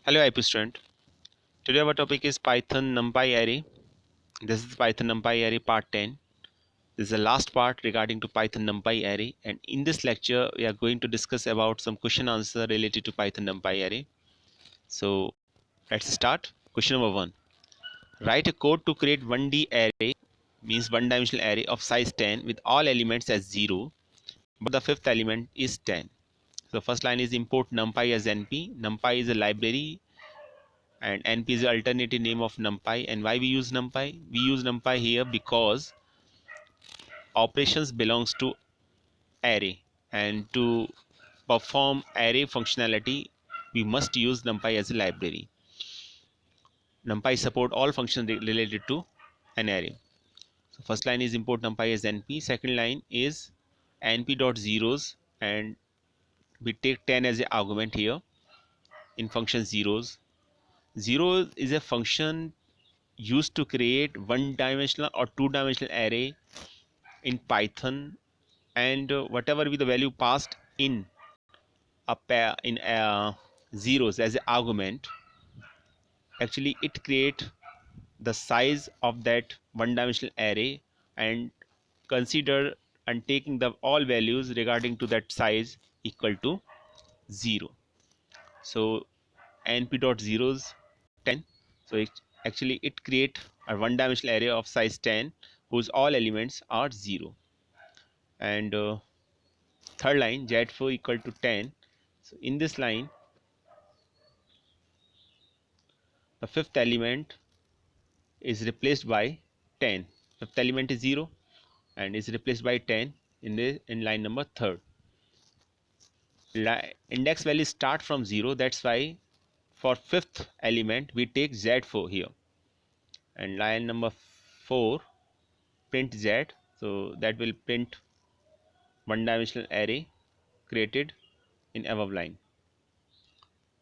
Hello IP student. Today our topic is Python NumPy array. This is Python NumPy array part 10. This is the last part regarding to Python NumPy array, and in this lecture we are going to discuss about some question answer related to Python NumPy array. So let's start. Question number 1. Write a code to create 1D array, means one dimensional array of size 10 with all elements as 0, but the fifth element is 10. So first line is import NumPy as NP. NumPy is a library and NP is the alternative name of NumPy. And why we use NumPy? We use NumPy here because operations belongs to array, and to perform array functionality we must use NumPy as a library. NumPy support all functions related to an array. So first line is import NumPy as NP. Second line is NP dot zeros, and we take 10 as an argument here in function zeros. Zero is a function used to create one dimensional or two dimensional array in Python, and whatever be the value passed in a pair in zeros as an argument, actually it create the size of that one dimensional array and consider and taking the all values regarding to that size equal to 0. So np dot zeros 10. So actually it create a one dimensional array of size 10 whose all elements are 0. And third line z4 equal to 10. So in this line the fifth element is replaced by 10. Fifth element is 0 and is replaced by 10 in line number 3rd. Index value start from 0, that's why for fifth element we take z4 here, and line number 4 print z, so that will print one dimensional array created in above line.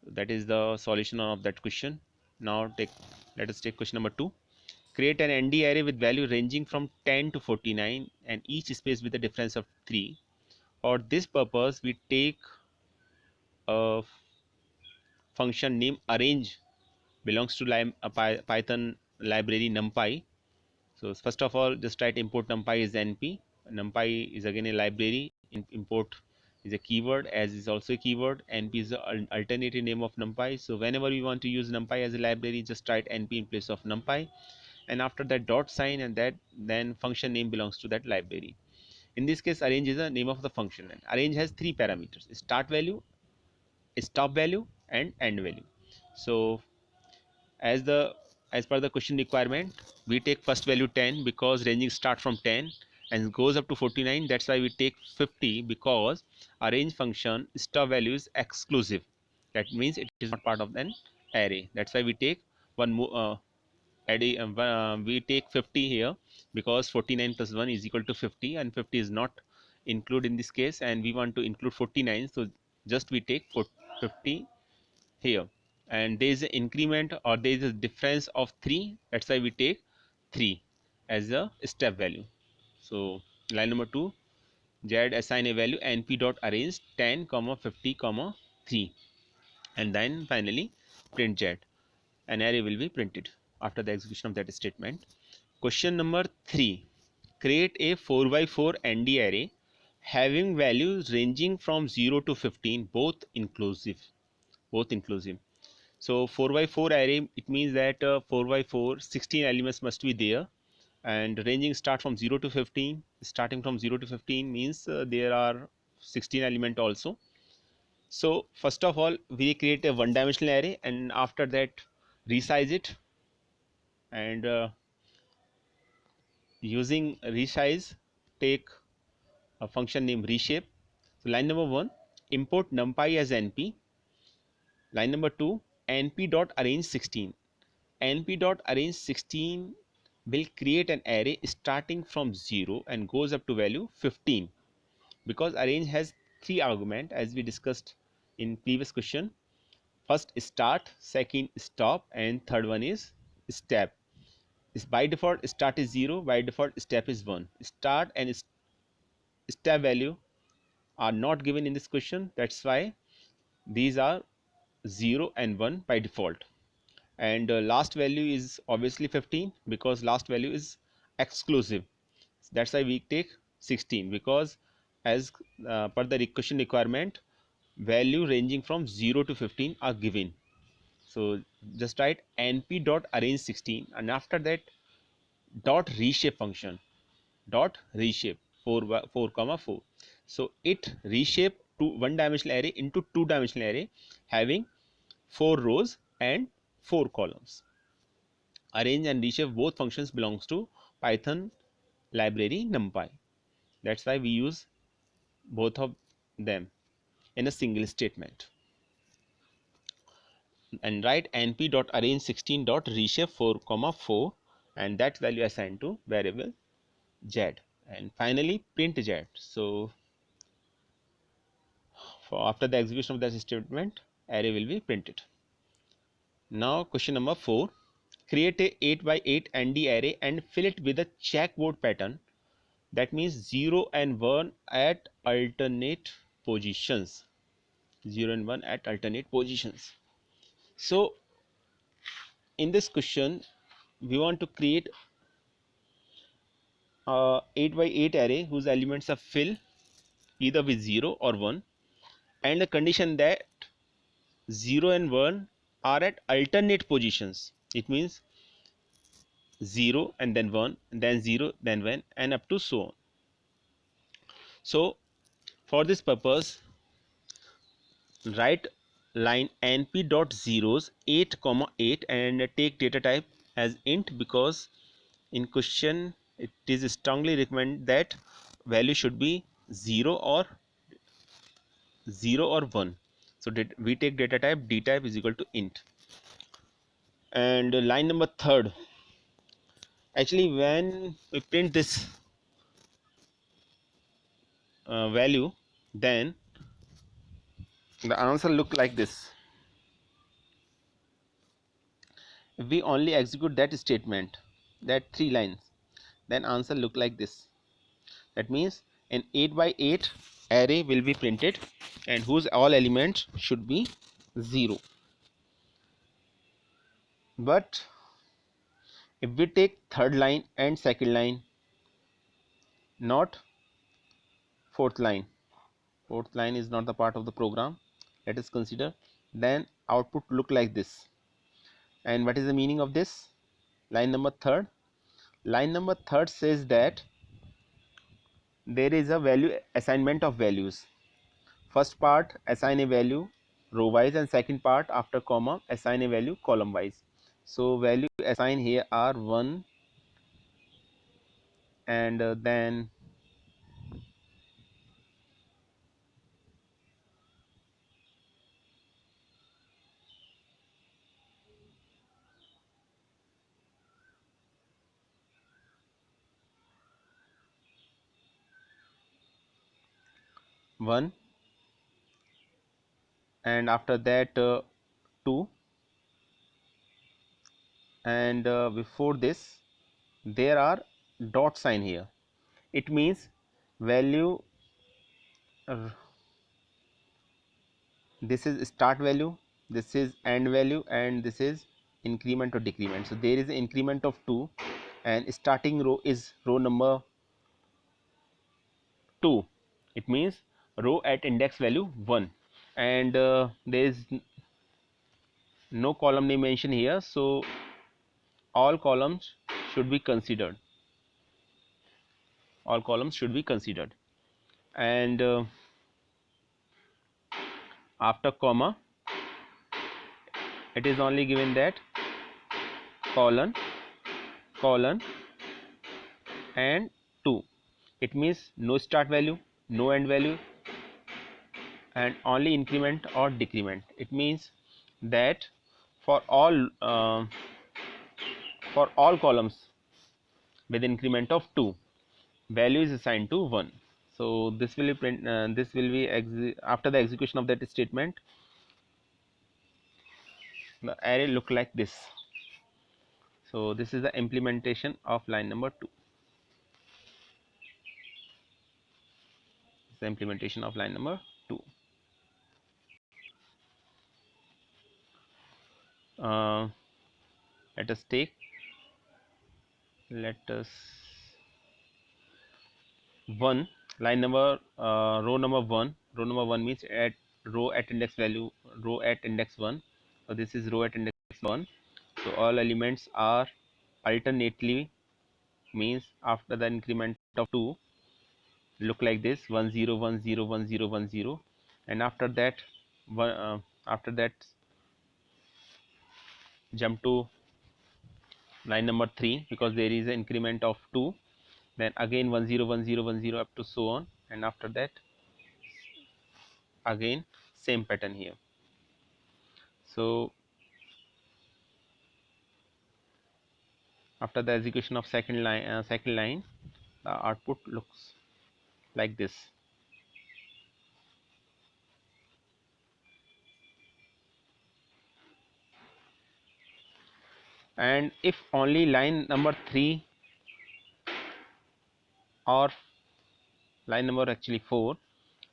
That is the solution of that question. Now let us take question number 2. Create an ND array with value ranging from 10 to 49 and each space with a difference of 3. For this purpose we take a function named arrange, belongs to Python library NumPy. So first of all just write import NumPy is NP. NumPy is again a library. Import is a keyword, as is also a keyword. NP is the alternative name of NumPy. So whenever we want to use NumPy as a library, just write NP in place of NumPy, and after that dot sign, and that then function name belongs to that library. In this case arrange is the name of the function, and arrange has three parameters: start value, stop value, and end value. So as per the question requirement, we take first value 10 because ranging start from 10 and goes up to 49. That's why we take 50 because arrange function stop value is exclusive. That means it is not part of an array. That's why we take one more we take 50 here because 49 plus 1 is equal to 50, and 50 is not included in this case, and we want to include 49, so just we take 50 here, and there is an increment or there is a difference of 3. That's why we take 3 as a step value. So line number 2, z assign a value np dot arrange 10 comma 50 comma 3, and then finally print z. An array will be printed after the execution of that statement. Question number 3. Create a 4 by 4 ND array having values ranging from 0 to 15, both inclusive. So 4 by 4 array, it means that 4 by 4 16 elements must be there, and ranging start from 0 to 15. Starting from 0 to 15 means there are 16 element also. So first of all we create a one dimensional array, and after that resize it, and using resize take a function named reshape. So line number 1, import numpy as np. Line number 2, np dot arrange 16. np dot arrange 16 will create an array starting from 0 and goes up to value 15, because arrange has three argument as we discussed in previous question. First start, second stop, and third one is step. Is by default start is 0, by default step is 1. Start and step value are not given in this question, that's why these are 0 and 1 by default, and last value is obviously 15 because last value is exclusive. That's why we take 16, because as per the question requirement, value ranging from 0 to 15 are given. So just write np dot arrange 16, and after that dot reshape function, dot reshape 4 comma 4. So it reshape to one dimensional array into two dimensional array having 4 rows and 4 columns. Arrange and reshape both functions belongs to Python library NumPy. That's why we use both of them in a single statement. And write np.arrange16.reshape 4 comma 4, and that value assigned to variable z, and finally print z. So for after the execution of that statement, array will be printed. Now question number 4, create a 8 by 8 ND array and fill it with a checkboard pattern. That means 0 and 1 at alternate positions. 0 and 1 at alternate positions. So in this question, we want to create a 8 by 8 array whose elements are fill either with 0 or 1, and the condition that 0 and 1 are at alternate positions. It means 0 and then 1, then 0, then 1, and up to so on. So for this purpose, write line np dot zeros 8 comma 8 and take data type as int, because in question it is strongly recommended that value should be 0 or 1. So we take data type d type is equal to int. And line number third, actually when we print this value, then the answer look like this. If we only execute that statement, that 3 lines, then answer look like this. That means an 8 by 8 array will be printed and whose all elements should be 0. But if we take third line and second line, not fourth line is not the part of the program, let us consider, then output look like this. And what is the meaning of this? Line number third says that there is a value assignment of values. First part assign a value row wise, and second part after comma assign a value column wise. So value assigned here are 1 and then 1, and after that 2, and before this there are dot sign here. It means value this is start value, this is end value, and this is increment or decrement. So there is an increment of 2 and starting row is row number 2. It means row at index value 1, and there is no column name mentioned here, so all columns should be considered. And after comma it is only given that colon and 2. It means no start value, no end value, and only increment or decrement. It means that for all columns with increment of 2, value is assigned to 1. So this will be print, this will be after the execution of that statement, the array look like this. So this is the implementation of line number 2. The implementation of line number 2. uh, let us take let us one line number row number one means at row at index value, row at index 1. So this is row at index 1. So all elements are alternately, means after the increment of 2 look like this: 1 0 1 0 1 0 1 0, and after that after that jump to line number 3 because there is an increment of 2, then again 1 0 1 0 1 0 up to so on, and after that again same pattern here. So after the execution of second line, the output looks like this. And if only line number 3 or line number actually 4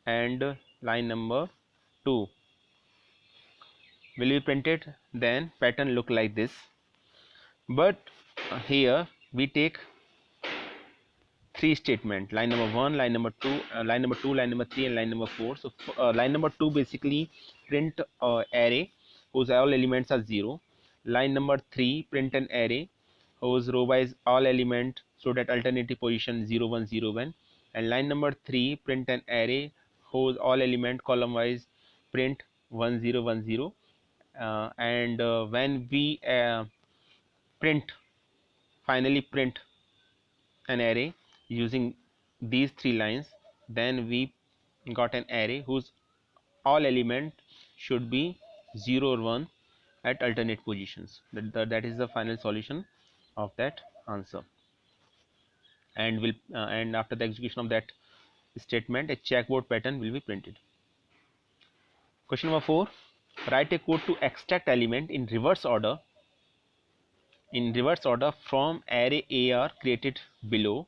and line number 2 will be printed, then pattern look like this. But here we take three statement: line number 1, line number 2, line number 2, line number 3, and line number 4. So line number 2 basically print array whose all elements are 0. Line number 3 print an array whose row wise all element stood at alternative position 0 1 0 1, and line number 3 print an array whose all element column wise print 1 0 1 0. And when we finally print an array using these three lines, then we got an array whose all element should be 0 or 1 at alternate positions. That is the final solution of that answer. And will and after the execution of that statement, a checkboard pattern will be printed. Question number 4: write a code to extract element in reverse order from array AR created below,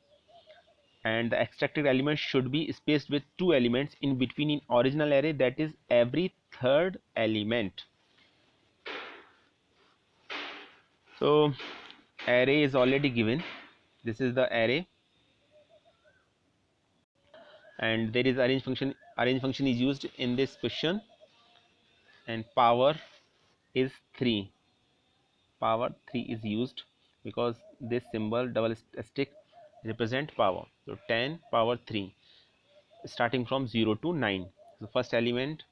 and the extracted element should be spaced with 2 elements in between in original array, that is every third element. So array is already given. This is the array, and there is arrange function. Arrange function is used in this question, and power is 3. Power 3 is used because this symbol double stick represent power. So 10 power 3 starting from 0 to 9. So first element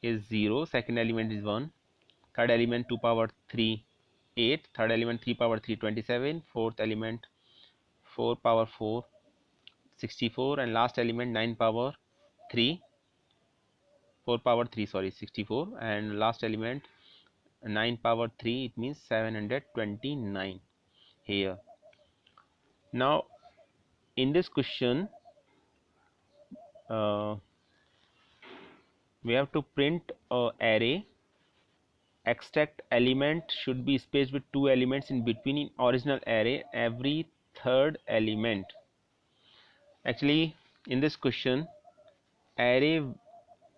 is 0, second element is 1, third element 2 power 3 8, third element 3 power 3 27, fourth element 4 power 4 64, and last element 9 power 3 4 power 3 sorry 64, and last element 9 power 3, it means 729 here. Now in this question we have to print a array. Extract element should be spaced with 2 elements in between in original array every third element. Actually in this question array,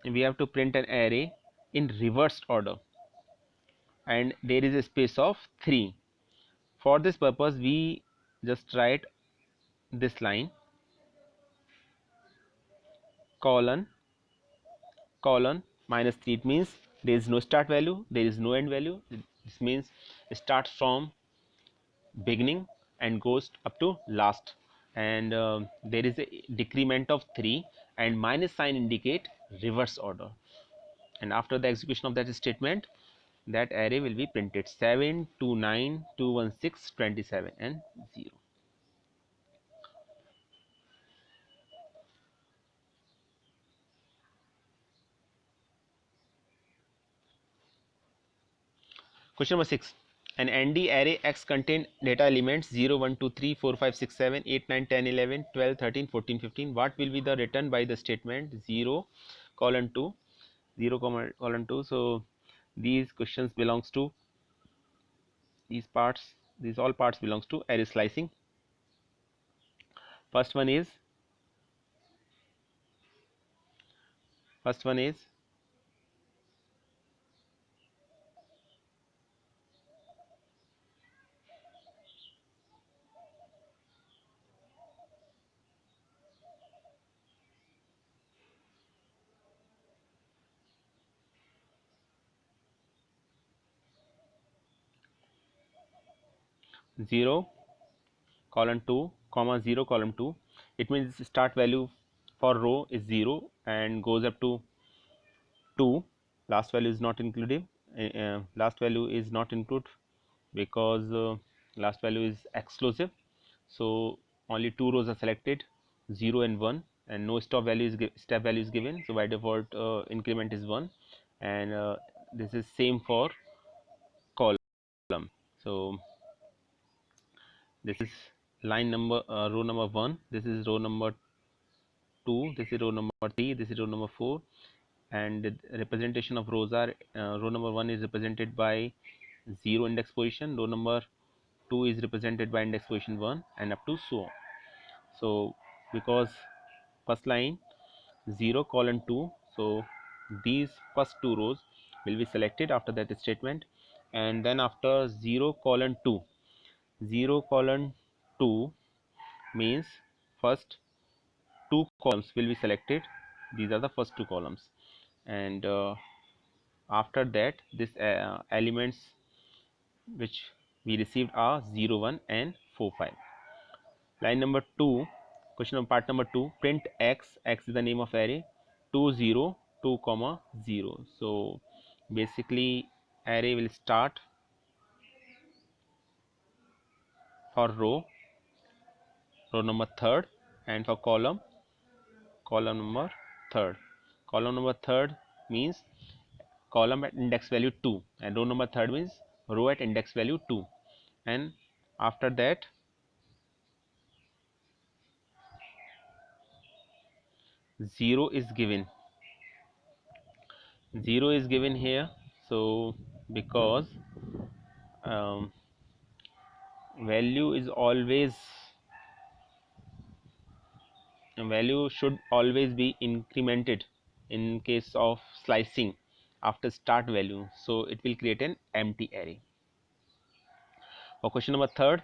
we have to print an array in reversed order, and there is a space of 3. For this purpose we just write this line: colon minus 3. It means there is no start value, there is no end value. This means it starts from beginning and goes up to last, and there is a decrement of 3, and minus sign indicate reverse order. And after the execution of that statement, that array will be printed: 7 2 9 2 1 6 27 and 0. Question number 6: an ND array X contain data elements 0 1 2 3 4 5 6 7 8 9 10 11 12 13 14 15. What will be the return by the statement 0 colon 2 0 colon 2? So these questions belongs to these parts, these all parts belongs to array slicing. First one is 0 colon 2 comma 0 column 2. It means start value for row is 0 and goes up to 2. Last value is not included. Last value is not included because last value is exclusive. So only two rows are selected, 0 and 1, and no step value is given. So by default increment is 1, and this is same for column. So this is line number row number 1, this is row number 2, this is row number 3, this is row number 4, and the representation of rows are row number 1 is represented by 0 index position, row number 2 is represented by index position 1, and up to so on. So because first line 0 colon 2, so these first two rows will be selected after that statement, and then after 0 colon 2, 0 colon 2 means first two columns will be selected. These are the first two columns, and after that this elements which we received are 0 1 and 4 5. Line number 2, question of part number 2, print x, x is the name of array, 2 0 2 comma 0. So basically array will start for row number third, and for column number third. Column number third means column at index value 2, and row number third means row at index value 2, and after that 0 is given. 0 is given here, so because value is always value should always be incremented in case of slicing after start value, so it will create an empty array. For question number third,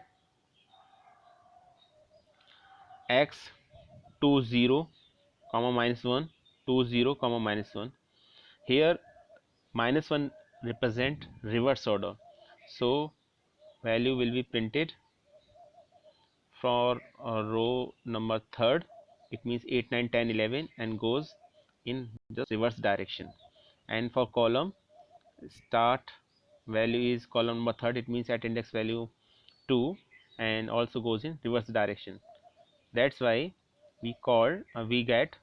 x 2 0 comma minus 1 2 0 comma minus 1. Here minus 1 represent reverse order, so value will be printed for row number third. It means 8 9 10 11 and goes in just reverse direction. And for column, start value is column number third, it means at index value 2 and also goes in reverse direction. That's why we get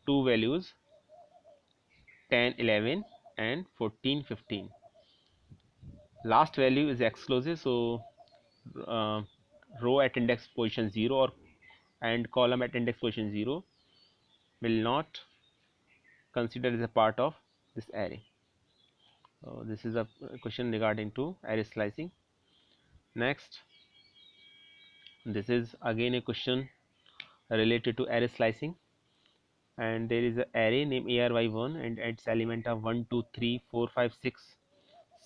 two values 10 11 and 14 15. Last value is exclusive, so uh, row at index position 0 or and column at index position 0 will not consider as a part of this array. So this is a question regarding to array slicing. Next, this is again a question related to array slicing, and there is an array named ARY1 and its element of 1 2 3 4 5 6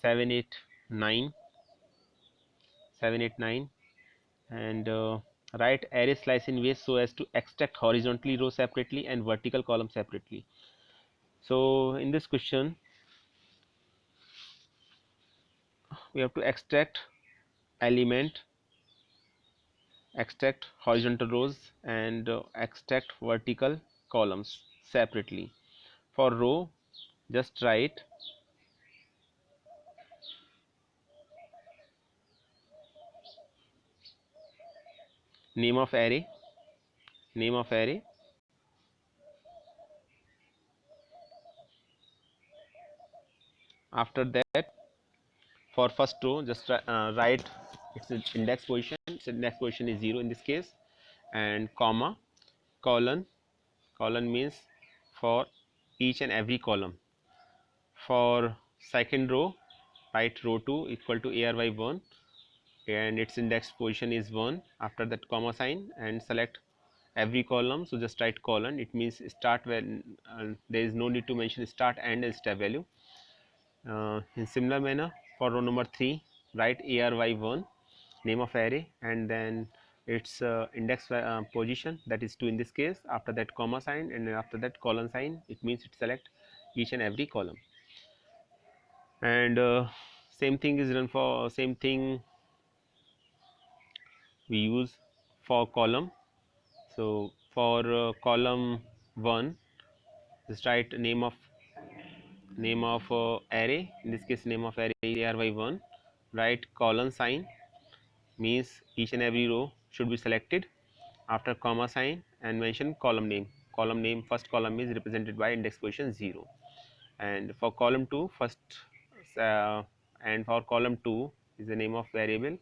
7 8 9 7 8 9, and write array slice in ways so as to extract horizontally row separately and vertical column separately. So in this question we have to extract element, extract horizontal rows, and extract vertical columns separately. For row, just write name of array, name of array. After that, for first row, just write its index position. Its index position is 0 in this case, and comma, colon. Colon means for each and every column. For second row, write row 2 equal to ARY1 and its index position is 1, after that comma sign, and select every column, so just write colon. It means start when there is no need to mention start and step value. In similar manner, for row number 3, write ARY1 name of array and then its index position, that is 2 in this case, after that comma sign, and after that colon sign. It means it select each and every column. And same thing is done for same thing we use for column. So for column 1, just write name of array. In this case, name of array is ARY1. Write colon sign, means each and every row should be selected, after comma sign, and mention column name. Column name, first column is represented by index position 0, and for column 2 first and for column 2 is the name of variable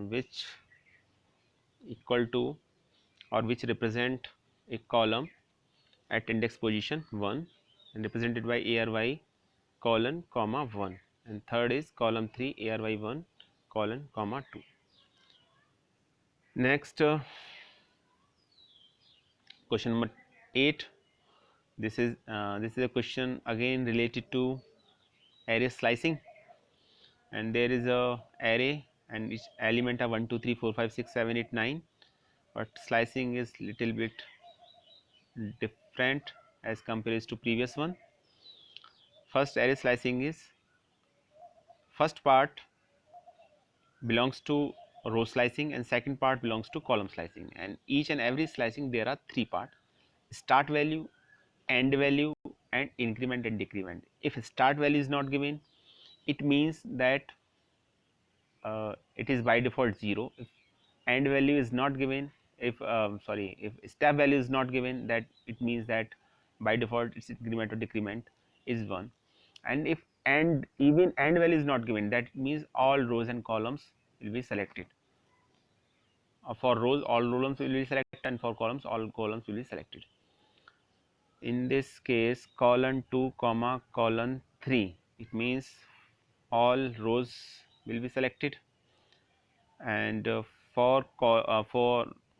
which equal to or which represent a column at index position 1 and represented by ARY colon comma 1, and third is column 3 ARY1 colon comma 2. Next, question number 8. This is a question again related to array slicing, and there is a array and each element are 1 2 3 4 5 6 7 8 9, but slicing is little bit different as compared to previous one. First, array slicing is first part belongs to row slicing and second part belongs to column slicing, and each and every slicing there are three parts: start value, end value, and increment and decrement. If start value is not given, it means that it is by default 0. If end value is not given, if step value is not given, that it means that by default its increment or decrement is 1. And if even end value is not given, that means all rows and columns will be selected. For rows all columns will be selected, and for columns all columns will be selected. In this case, column 2 comma column 3, it means all rows will be selected, and for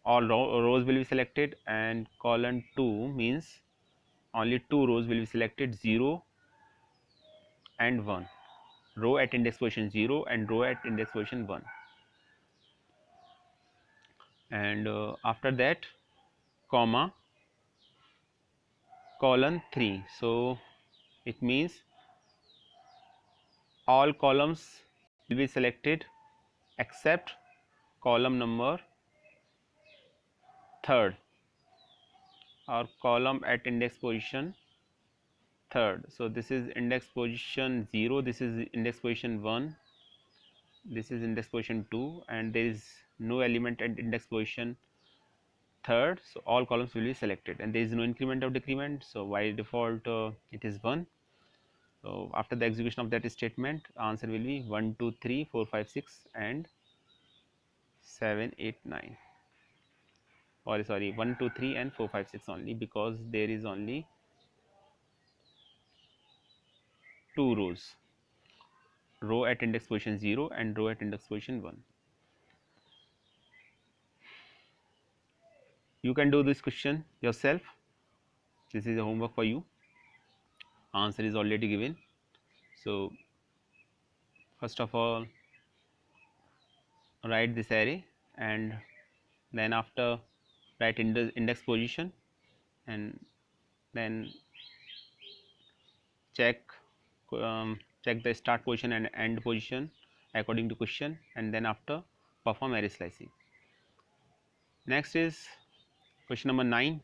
all rows will be selected, and column 2 means only two rows will be selected, 0 and 1, row at index position 0 and row at index position 1. And after that, comma column 3, so it means all columns will be selected except column number 3rd, or column at index position 3rd. So this is index position 0, this is index position 1, this is index position 2, and there is no element at index position 3rd, so all columns will be selected, and there is no increment or decrement, so by default it is 1. So after the execution of that statement, answer will be 1 2 3 4 5 6 and 7 8 9, or sorry, 1 2 3 and 4 5 6 only, because there is only two rows, row at index position 0 and row at index position 1. You can do this question yourself. This is a homework for you. Answer is already given. So first of all, write this array, and then after write index position, and then check check the start position and end position according to question, and then after perform array slicing. Next is question number 9.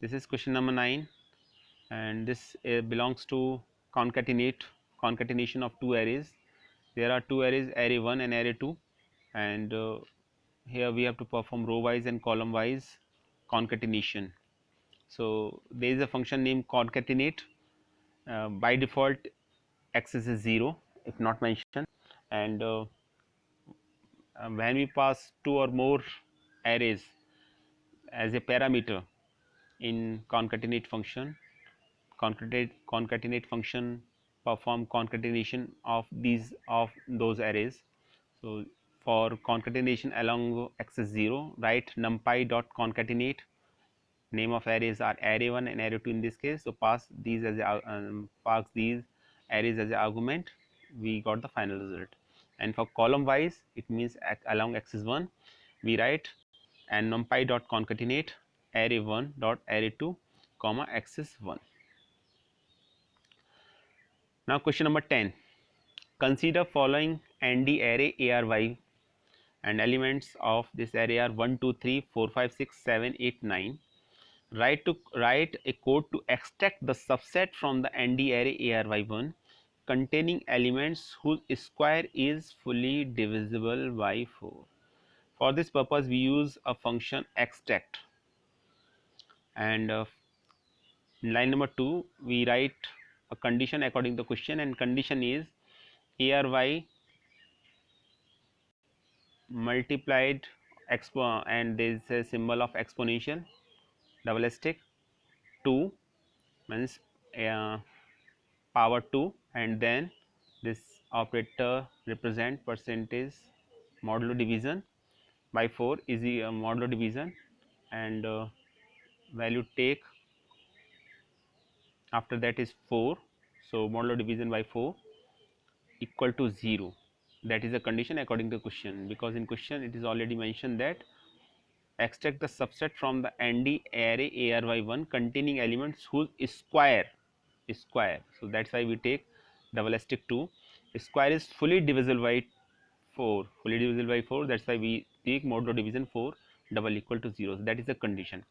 This is question number 9, and this belongs to concatenation of two arrays. There are two arrays, array 1 and array 2, and here we have to perform row wise and column wise concatenation. So there is a function named concatenate. By default access is 0 if not mentioned, and when we pass two or more arrays as a parameter in concatenate function, concatenate function perform concatenation of those arrays. So for concatenation along axis 0, write numpy dot concatenate. Name of arrays are array 1 and array 2 in this case. So pass these as pass these arrays as an argument. We got the final result. And for column wise, it means along axis 1, we write and numpy dot concatenate array 1 dot array 2 comma axis 1. Now question number 10. Consider following ND array ARY and elements of this array are 1 2 3 4 5 6 7 8 9. Write a code to extract the subset from the ND array ARY1 containing elements whose square is fully divisible by 4. For this purpose we use a function extract, and in line number 2 we write a condition according to the question, and condition is ARY multiplied expo, and there is a symbol of exponential double stick 2 means power 2, and then this operator represent percentage modulo division by 4 is the modulo division, and value take after that is 4, so modulo division by 4 equal to 0. That is the condition according to question, because in question it is already mentioned that extract the subset from the ND array ARY1 containing elements whose square is square. So that's why we take double stick 2. Square is fully divisible by 4. Fully divisible by 4. That's why we take modulo division 4 double equal to 0. So that is the condition.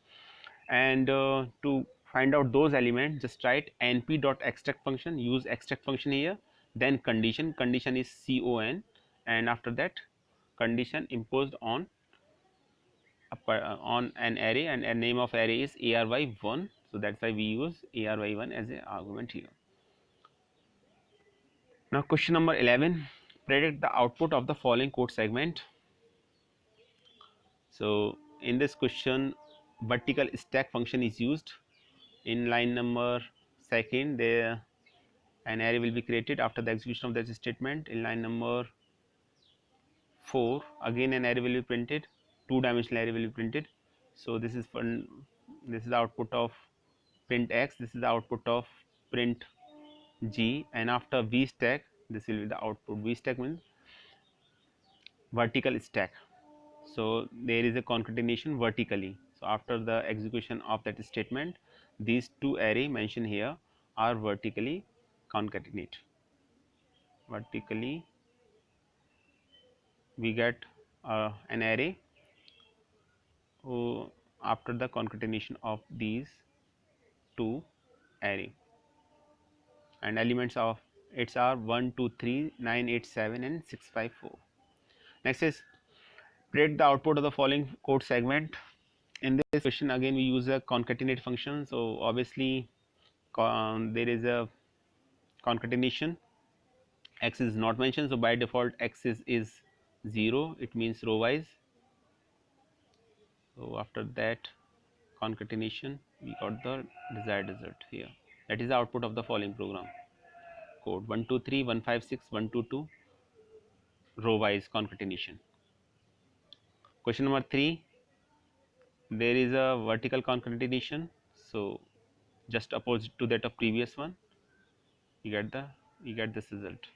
And to find out those elements, just write np dot extract function. Use extract function here. Then condition. Condition is con, and after that condition imposed on an array, and a name of array is ARY1. So that's why we use ARY1 as an argument here. Now question number 11, predict the output of the following code segment. So in this question vertical stack function is used. In line number 2 there an array will be created after the execution of that statement. In line number 4 again an array will be printed, two-dimensional array will be printed. So this is the output of print x, this is the output of print g, and after v stack this will be the output. V stack means vertical stack, so there is a concatenation vertically. So after the execution of that statement, these two array mentioned here are vertically concatenate. Vertically we get an array after the concatenation of these two array, and elements of its are 1 2 3 9 8 7 and 6 5 4. Next is predict the output of the following code segment. In this question again we use a concatenate function, so obviously there is a concatenation. X is not mentioned, so by default x is 0, it means row wise. So after that concatenation we got the desired result here. That is the output of the following program code: 1 2 3 1 5 6 1 2 2 row wise concatenation. Question number 3, there is a vertical concatenation, so just opposite to that of previous one, you get this result.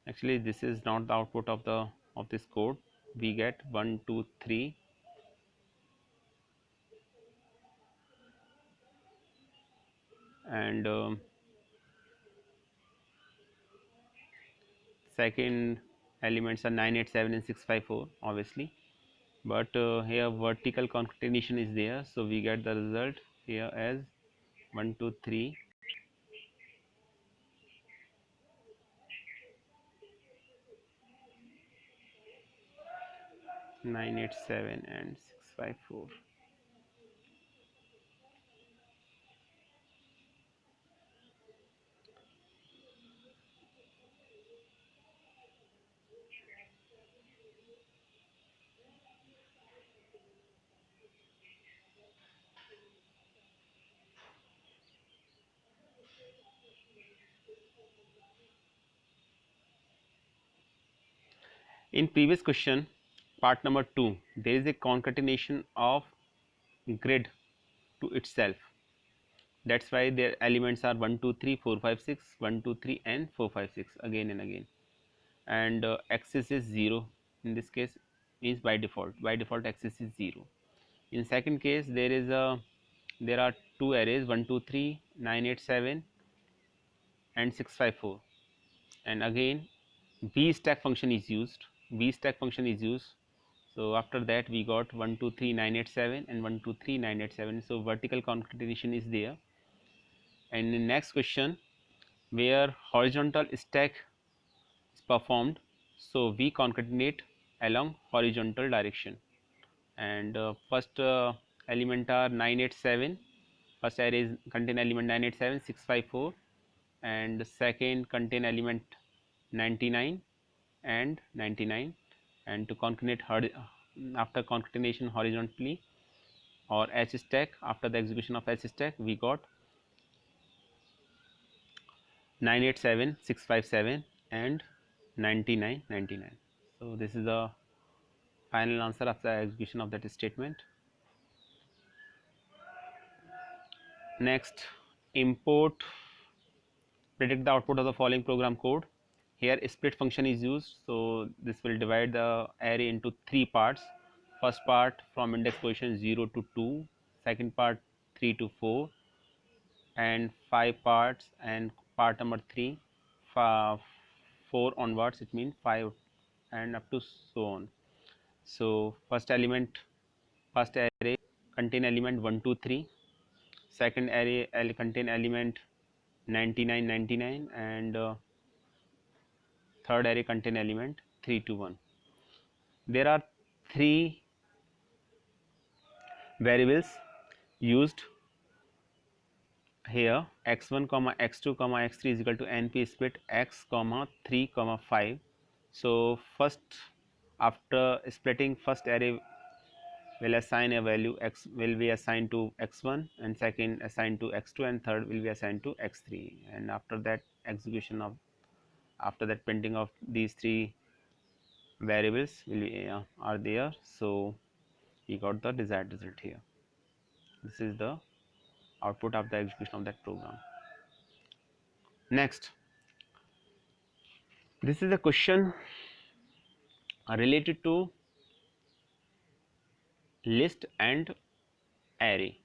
Actually this is not the output of this code. We get 1 2 3 and second elements are 9 8 7 and 6 5 4 obviously, but here vertical concatenation is there, so we get the result here as 1 2 3 9 8 7 and 6 5 4. In previous question part number 2, there is a concatenation of grid to itself. That's why their elements are 1 2 3 4 5 6 1 2 3 and 4 5 6 again and again, and axis is 0. In this case means by default axis is 0. In second case there is a there are two arrays 1 2 3 9 8 7 and 654, and again v stack function is used. So after that we got 1 2 3 9 8 7 and 1 2 3 9 8 7. So vertical concatenation is there. And in next question, where horizontal stack is performed, so we concatenate along horizontal direction. And first element are 9 8 7. First array is contain element 9 8 7 6 5 4, and second contain element 99 and 99. And to concatenate after concatenation horizontally or H stack, after the execution of H stack, we got 987 657 and 99. So this is the final answer of the execution of that statement. Next, import predict the output of the following program code. Here split function is used, so this will divide the array into three parts. First part from index position 0 to 2, second part 3 to 4, and 5 parts, and part number 3 4 onwards, it means 5 and up to so on. So first array contain element 1 2 3, second array contain element 99, and third array contain element 3 to 1. There are three variables used here: x1 comma x2 comma x3 is equal to np split x comma 3 comma 5. So first, after splitting, first array will assign a value x will be assigned to x1, and second assigned to x2, and third will be assigned to x3. And after that execution of, after that printing of these three variables will be, are there. So we got the desired result here. This is the output of the execution of that program. Next, this is a question related to list and array.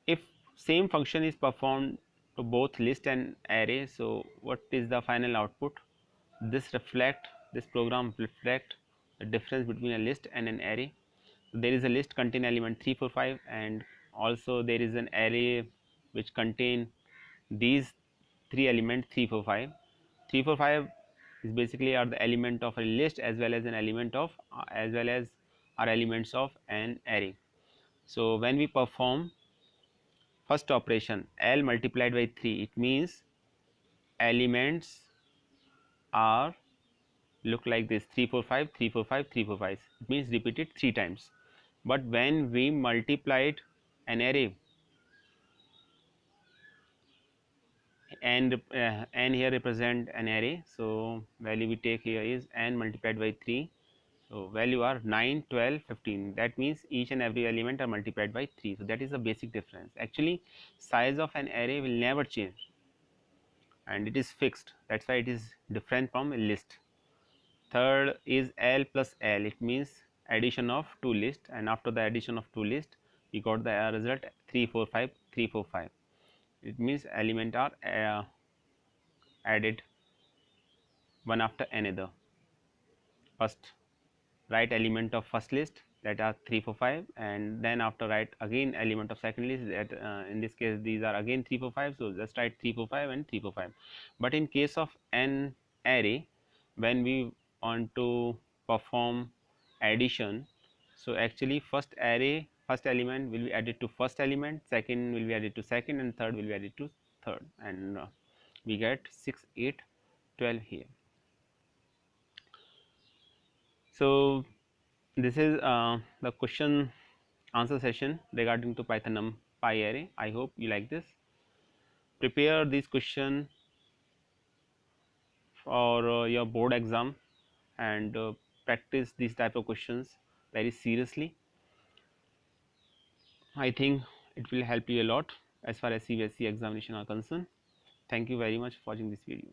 If same function is performed to both list and array, so what is the final output? This program reflect the difference between a list and an array. There is a list contain element 3 4 5, and also there is an array which contain these three elements 3 4 5. 3 4 5 is basically are the element of a list as well as an element of as well as are elements of an array. So when we perform first operation L multiplied by 3, it means elements are look like this: 3 4 5 3 4 5 3 4 5. It means repeated 3 times. But when we multiplied an array, and n here represent an array, so value we take here is n multiplied by 3. So value are 9 12 15. That means each and every element are multiplied by 3. So that is the basic difference. Actually size of an array will never change, and it is fixed. That's why it is different from a list. Third is L plus L. It means addition of two lists, and after the addition of two lists we got the result 3 4 5 3 4 5. It means element are added one after another. First write element of first list, that are 3 4 5, and then after write again element of second list, that in this case these are again 3 4 5. So just write 3 4 5 and 3 4 5. But in case of an array, when we want to perform addition, so actually first element will be added to first element, second will be added to second, and third will be added to third, and we get 6 8 12 here. So this is the question answer session regarding to Python NumPy array. I hope you like this. Prepare this question for your board exam, and practice these type of questions very seriously. I think it will help you a lot as far as CBSE examination are concerned. Thank you very much for watching this video.